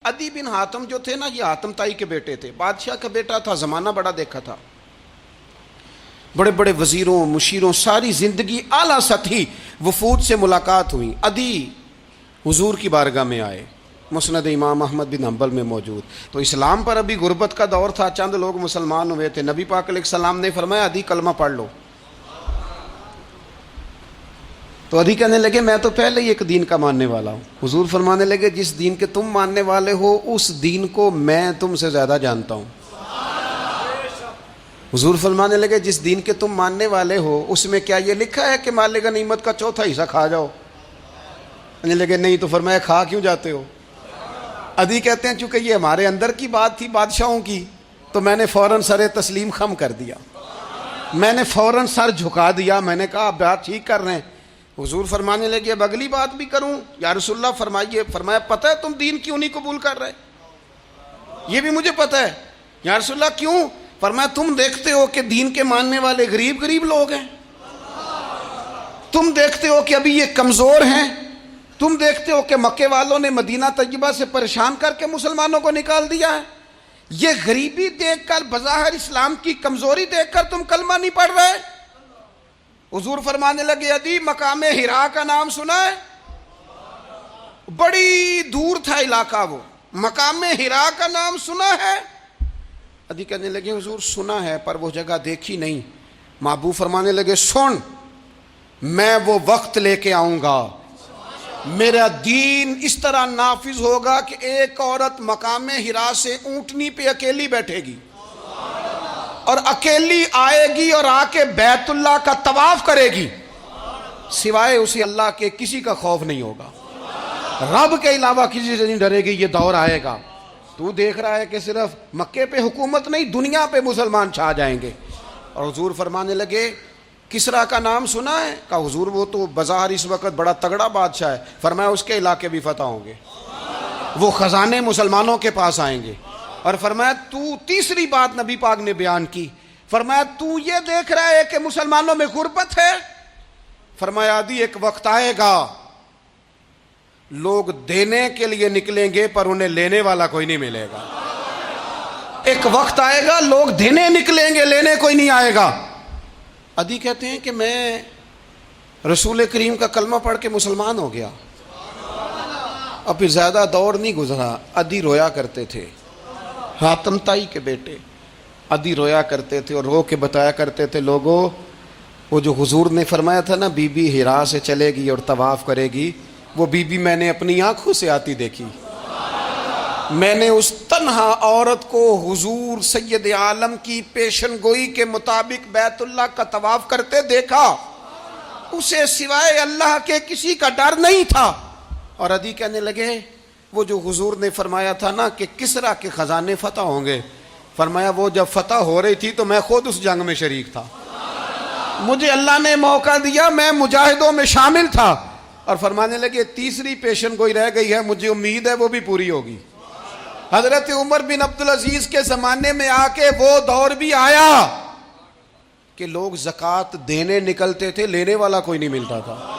عدی بن حاتم جو تھے نا، یہ حاتم تائی کے بیٹے تھے، بادشاہ کا بیٹا تھا، زمانہ بڑا دیکھا تھا، بڑے بڑے وزیروں مشیروں، ساری زندگی اعلیٰ سطحی وفود سے ملاقات ہوئی۔ عدی حضور کی بارگاہ میں آئے، مسند امام احمد بن حنبل میں موجود۔ تو اسلام پر ابھی غربت کا دور تھا، چند لوگ مسلمان ہوئے تھے، نبی پاک علیہ السلام نے فرمایا عدی کلمہ پڑھ لو۔ تو عدی کہنے لگے میں تو پہلے ہی ایک دین کا ماننے والا ہوں۔ حضور فرمانے لگے جس دین کے تم ماننے والے ہو اس دین کو میں تم سے زیادہ جانتا ہوں۔ حضور فرمانے لگے جس دین کے تم ماننے والے ہو اس میں کیا یہ لکھا ہے کہ مال غنیمت کا چوتھا حصہ کھا جاؤ؟ کہنے لگے نہیں۔ تو فرمایا کھا کیوں جاتے ہو؟ عدی کہتے ہیں چونکہ یہ ہمارے اندر کی بات تھی بادشاہوں کی، تو میں نے فوراً سر تسلیم خم کر دیا، میں نے فوراً سر جھکا دیا، میں نے کہا آپ بات ٹھیک کر رہے ہیں۔ حضور فرمانے لگے اب اگلی بات بھی کروں یا رسول اللہ فرمائیے۔ فرمایا پتہ ہے تم دین کیوں نہیں قبول کر رہے؟ یہ بھی مجھے پتہ ہے۔ یا رسول اللہ کیوں؟ فرمایا تم دیکھتے ہو کہ دین کے ماننے والے غریب لوگ ہیں، تم دیکھتے ہو کہ ابھی یہ کمزور ہیں، تم دیکھتے ہو کہ مکے والوں نے مدینہ طیبہ سے پریشان کر کے مسلمانوں کو نکال دیا ہے، یہ غریبی دیکھ کر بظاہر اسلام کی کمزوری دیکھ کر تم کلمہ نہیں پڑھ رہے؟ حضور فرمانے لگے عدی مقام حرا کا نام سنا ہے؟ بڑی دور تھا علاقہ، وہ مقام حرا کا نام سنا ہے؟ عدی کہنے لگے حضور سنا ہے پر وہ جگہ دیکھی نہیں۔ محبوب فرمانے لگے سن، میں وہ وقت لے کے آؤں گا، میرا دین اس طرح نافذ ہوگا کہ ایک عورت مقام حرا سے اونٹنی پہ اکیلی بیٹھے گی اور اکیلی آئے گی اور آ کے بیت اللہ کا طواف کرے گی، سوائے اسے اللہ کے کسی کا خوف نہیں ہوگا، رب کے علاوہ کسی سے نہیں ڈرے گی۔ یہ دور آئے گا، تو دیکھ رہا ہے کہ صرف مکے پہ حکومت نہیں دنیا پہ مسلمان چھا جائیں گے۔ اور حضور فرمانے لگے کسرا کا نام سنا ہے؟ کہا حضور وہ تو بظاہر اس وقت بڑا تگڑا بادشاہ ہے۔ فرمایا اس کے علاقے بھی فتح ہوں گے، وہ خزانے مسلمانوں کے پاس آئیں گے۔ اور فرمایا تو تیسری بات نبی پاک نے بیان کی، فرمایا تو یہ دیکھ رہا ہے کہ مسلمانوں میں غربت ہے؟ فرمایا عدی ایک وقت آئے گا لوگ دینے کے لیے نکلیں گے پر انہیں لینے والا کوئی نہیں ملے گا۔ ایک وقت آئے گا لوگ دینے نکلیں گے لینے کوئی نہیں آئے گا۔ عدی کہتے ہیں کہ میں رسول کریم کا کلمہ پڑھ کے مسلمان ہو گیا، اب پھر زیادہ دور نہیں گزرا، عدی رویا کرتے تھے، حاتم تائی کے بیٹے عدی رویا کرتے تھے اور رو کے بتایا کرتے تھے لوگوں وہ جو حضور نے فرمایا تھا نا بی بی حرا سے چلے گی اور طواف کرے گی، وہ بی بی میں نے اپنی آنکھوں سے آتی دیکھی، میں نے اس تنہا عورت کو حضور سید عالم کی پیشن گوئی کے مطابق بیت اللہ کا طواف کرتے دیکھا، اسے سوائے اللہ کے کسی کا ڈر نہیں تھا۔ اور عدی کہنے لگے وہ جو حضور نے فرمایا تھا نا کہ کسرا کے خزانے فتح ہوں گے، فرمایا وہ جب فتح ہو رہی تھی تو میں خود اس جنگ میں شریک تھا، مجھے اللہ نے موقع دیا، میں مجاہدوں میں شامل تھا۔ اور فرمانے لگے تیسری پیشن گوئی رہ گئی ہے، مجھے امید ہے وہ بھی پوری ہوگی۔ حضرت عمر بن عبدالعزیز کے زمانے میں آ کے وہ دور بھی آیا کہ لوگ زکوٰۃ دینے نکلتے تھے، لینے والا کوئی نہیں ملتا تھا،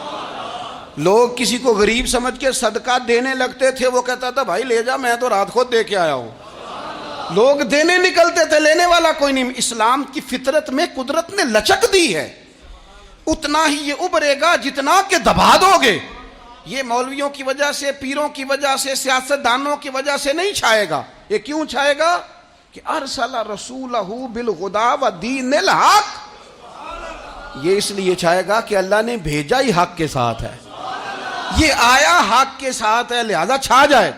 لوگ کسی کو غریب سمجھ کے صدقہ دینے لگتے تھے، وہ کہتا تھا بھائی لے جا میں تو رات خود دے کے آیا ہوں، لوگ دینے نکلتے تھے لینے والا کوئی نہیں۔ اسلام کی فطرت میں قدرت نے لچک دی ہے، اتنا ہی یہ ابھرے گا جتنا کہ دبا دو گے۔ یہ مولویوں کی وجہ سے، پیروں کی وجہ سے، سیاستدانوں کی وجہ سے نہیں چھائے گا۔ یہ کیوں چھائے گا کہ ارسل رسولہ بالہدی ودین الحق، یہ اس لیے چھائے گا کہ اللہ نے بھیجا ہی حق کے ساتھ ہے، یہ آیا حق کے ساتھ ہے، لہذا چھا جائے۔